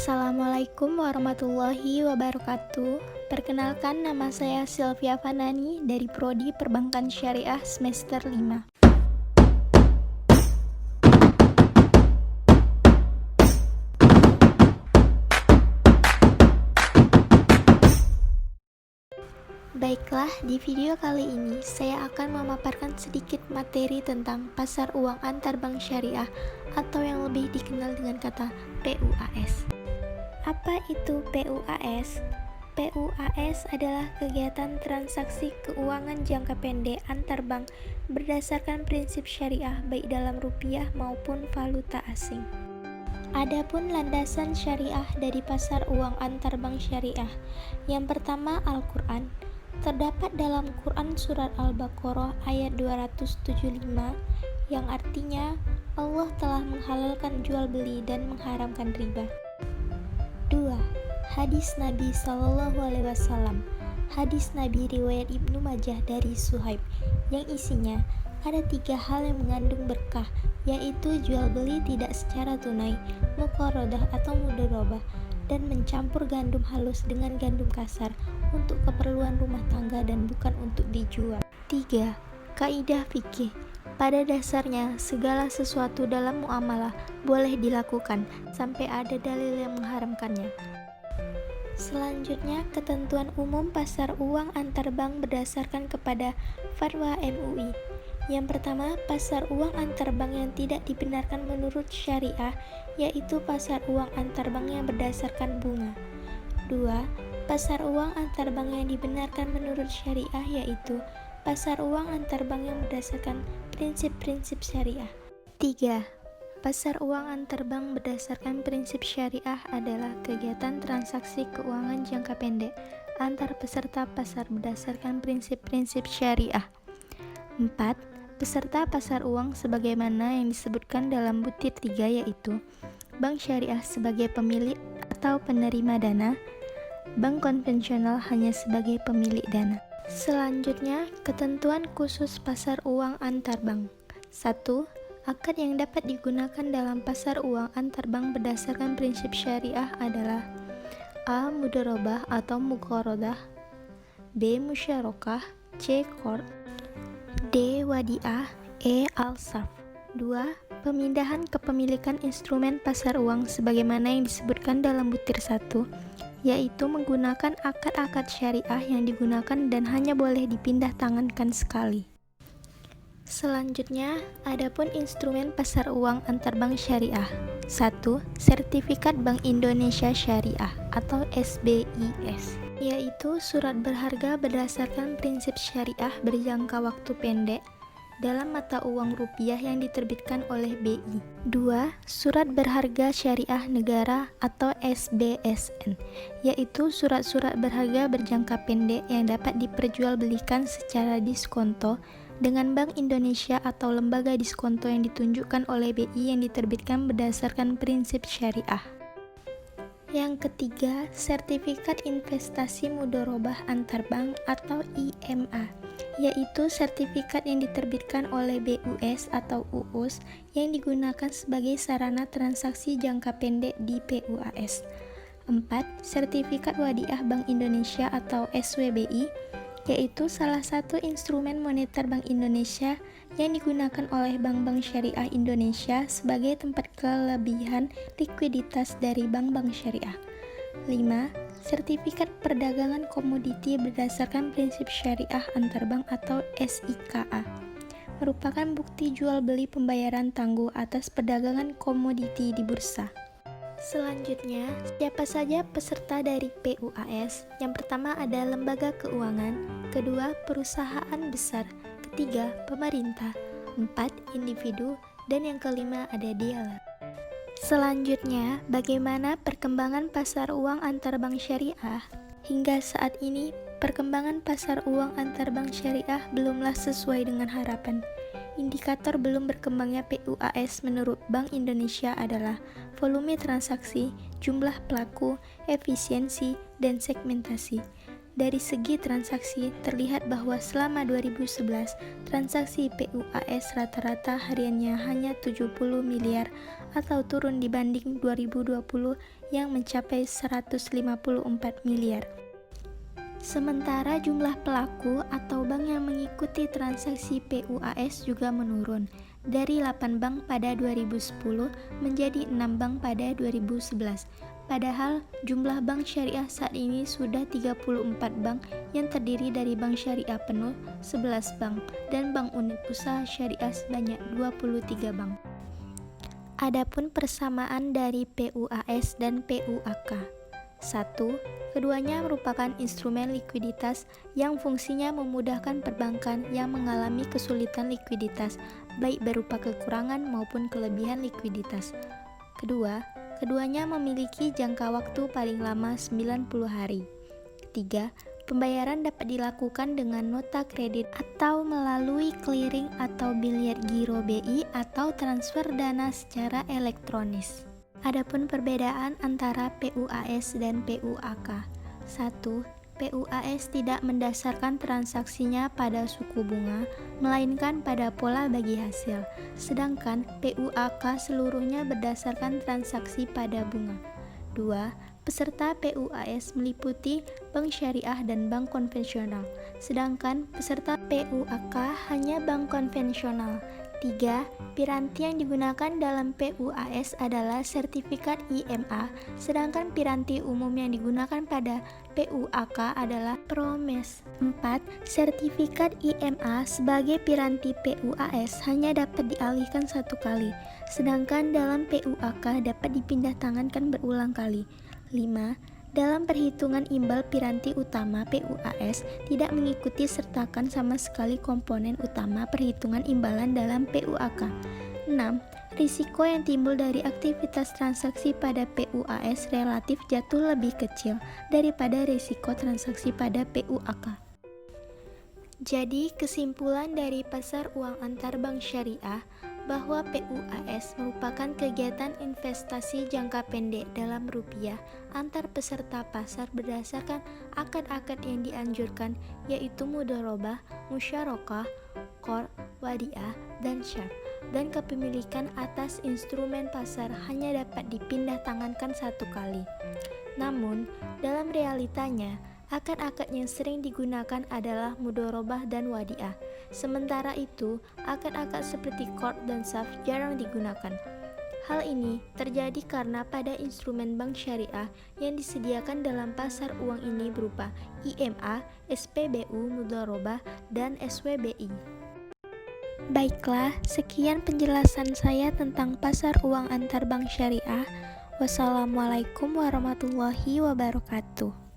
Assalamualaikum warahmatullahi wabarakatuh. Perkenalkan, nama saya Sylvia Fanani dari Prodi Perbankan Syariah semester 5. Baiklah, di video kali ini saya akan memaparkan sedikit materi tentang pasar uang antar bank syariah atau yang lebih dikenal dengan kata PUAS. Apa itu PUAS? PUAS adalah kegiatan transaksi keuangan jangka pendek antar bank berdasarkan prinsip syariah baik dalam rupiah maupun valuta asing. Adapun landasan syariah dari pasar uang antar bank syariah, yang pertama Al-Quran. Terdapat dalam Quran Surat Al-Baqarah ayat 275 yang artinya Allah telah menghalalkan jual beli dan mengharamkan riba. 2. Hadis Nabi SAW. Hadis Nabi riwayat Ibnu Majah dari Suhaib yang isinya ada 3 hal yang mengandung berkah, yaitu jual beli tidak secara tunai, muqaradah atau mudharabah, dan mencampur gandum halus dengan gandum kasar untuk keperluan rumah tangga dan bukan untuk dijual. 3. Kaidah fikih. Pada dasarnya, segala sesuatu dalam muamalah boleh dilakukan sampai ada dalil yang mengharamkannya. Selanjutnya, ketentuan umum pasar uang antar bank berdasarkan kepada Fatwa MUI. Yang pertama, pasar uang antar bank yang tidak dibenarkan menurut syariah, yaitu pasar uang antar bank yang berdasarkan bunga. 2. Pasar uang antar bank yang dibenarkan menurut syariah, yaitu pasar uang antar bank yang berdasarkan prinsip-prinsip syariah. 3. Pasar uang antar bank berdasarkan prinsip syariah adalah kegiatan transaksi keuangan jangka pendek antar peserta pasar berdasarkan prinsip-prinsip syariah. 4. Peserta pasar uang sebagaimana yang disebutkan dalam butir 3, yaitu bank syariah sebagai pemilik atau penerima dana, bank konvensional hanya sebagai pemilik dana. Selanjutnya, ketentuan khusus pasar uang antar bank. 1. Akad yang dapat digunakan dalam pasar uang antar bank berdasarkan prinsip syariah adalah A. Mudharabah atau muqaradah, B. Musyarakah, C. Qard, D. Wadiah, E. Al-Sarf. 2. Pemindahan kepemilikan instrumen pasar uang sebagaimana yang disebutkan dalam butir 1, yaitu menggunakan akad-akad syariah yang digunakan dan hanya boleh dipindah tangankan sekali. Selanjutnya, adapun instrumen pasar uang antar bank syariah. 1. Sertifikat Bank Indonesia Syariah atau SBIS, yaitu surat berharga berdasarkan prinsip syariah berjangka waktu pendek dalam mata uang rupiah yang diterbitkan oleh BI. 2. Surat berharga syariah negara atau SBSN, yaitu surat-surat berharga berjangka pendek yang dapat diperjualbelikan secara diskonto dengan Bank Indonesia atau lembaga diskonto yang ditunjukkan oleh BI yang diterbitkan berdasarkan prinsip syariah. Yang ketiga, sertifikat investasi mudharabah antar bank atau IMA, yaitu sertifikat yang diterbitkan oleh BUS atau UUS yang digunakan sebagai sarana transaksi jangka pendek di PUAS. 4. Sertifikat Wadiah Bank Indonesia atau SWBI, yaitu salah satu instrumen moneter Bank Indonesia yang digunakan oleh bank-bank syariah Indonesia sebagai tempat kelebihan likuiditas dari bank-bank syariah. 5. Sertifikat perdagangan komoditi berdasarkan prinsip syariah antar bank atau SIKA, merupakan bukti jual beli pembayaran tangguh atas perdagangan komoditi di bursa. Selanjutnya, siapa saja peserta dari PUAS? Yang pertama ada lembaga keuangan, kedua perusahaan besar, ketiga pemerintah, 4 individu, dan yang kelima ada dealer. Selanjutnya, bagaimana perkembangan pasar uang antar bank syariah? Hingga saat ini, perkembangan pasar uang antar bank syariah belumlah sesuai dengan harapan. Indikator belum berkembangnya PUAS menurut Bank Indonesia adalah volume transaksi, jumlah pelaku, efisiensi, dan segmentasi. Dari segi transaksi, terlihat bahwa selama 2011, transaksi PUAS rata-rata hariannya hanya 70 miliar atau turun dibanding 2020 yang mencapai 154 miliar. Sementara jumlah pelaku atau bank yang mengikuti transaksi PUAS juga menurun dari 8 bank pada 2010 menjadi 6 bank pada 2011. Padahal jumlah bank syariah saat ini sudah 34 bank yang terdiri dari bank syariah penuh 11 bank dan bank unit usaha syariah sebanyak 23 bank. Adapun persamaan dari PUAS dan PUAK. 1. Keduanya merupakan instrumen likuiditas yang fungsinya memudahkan perbankan yang mengalami kesulitan likuiditas, baik berupa kekurangan maupun kelebihan likuiditas. Kedua, keduanya memiliki jangka waktu paling lama 90 hari. Ketiga, pembayaran dapat dilakukan dengan nota kredit atau melalui clearing atau biliar giro BI atau transfer dana secara elektronis. Adapun perbedaan antara PUAS dan PUAK. 1. PUAS tidak mendasarkan transaksinya pada suku bunga, melainkan pada pola bagi hasil. Sedangkan PUAK seluruhnya berdasarkan transaksi pada bunga. 2. Peserta PUAS meliputi bank syariah dan bank konvensional, sedangkan peserta PUAK hanya bank konvensional. 3. Piranti yang digunakan dalam PUAS adalah sertifikat IMA, sedangkan piranti umum yang digunakan pada PUAK adalah Promes. 4. Sertifikat IMA sebagai piranti PUAS hanya dapat dialihkan satu kali, sedangkan dalam PUAK dapat dipindah tangankan berulang kali. 5. Dalam perhitungan imbal piranti utama PUAS tidak mengikuti sertakan sama sekali komponen utama perhitungan imbalan dalam PUAK. 6. Risiko yang timbul dari aktivitas transaksi pada PUAS relatif jatuh lebih kecil daripada risiko transaksi pada PUAK. Jadi, kesimpulan dari pasar uang antar bank syariah bahwa PUAS merupakan kegiatan investasi jangka pendek dalam rupiah antar peserta pasar berdasarkan akad-akad yang dianjurkan, yaitu mudharabah, musyarakah, qard, wadiah, dan syaf, dan kepemilikan atas instrumen pasar hanya dapat dipindah tangankan satu kali. Namun, dalam realitanya, akad-akad yang sering digunakan adalah mudharabah dan wadiah. Sementara itu, akad-akad seperti qard dan syaf jarang digunakan. Hal ini terjadi karena pada instrumen bank syariah yang disediakan dalam pasar uang ini berupa IMA, SPBU, mudharabah, dan SWBI. Baiklah, sekian penjelasan saya tentang pasar uang antar bank syariah. Wassalamualaikum warahmatullahi wabarakatuh.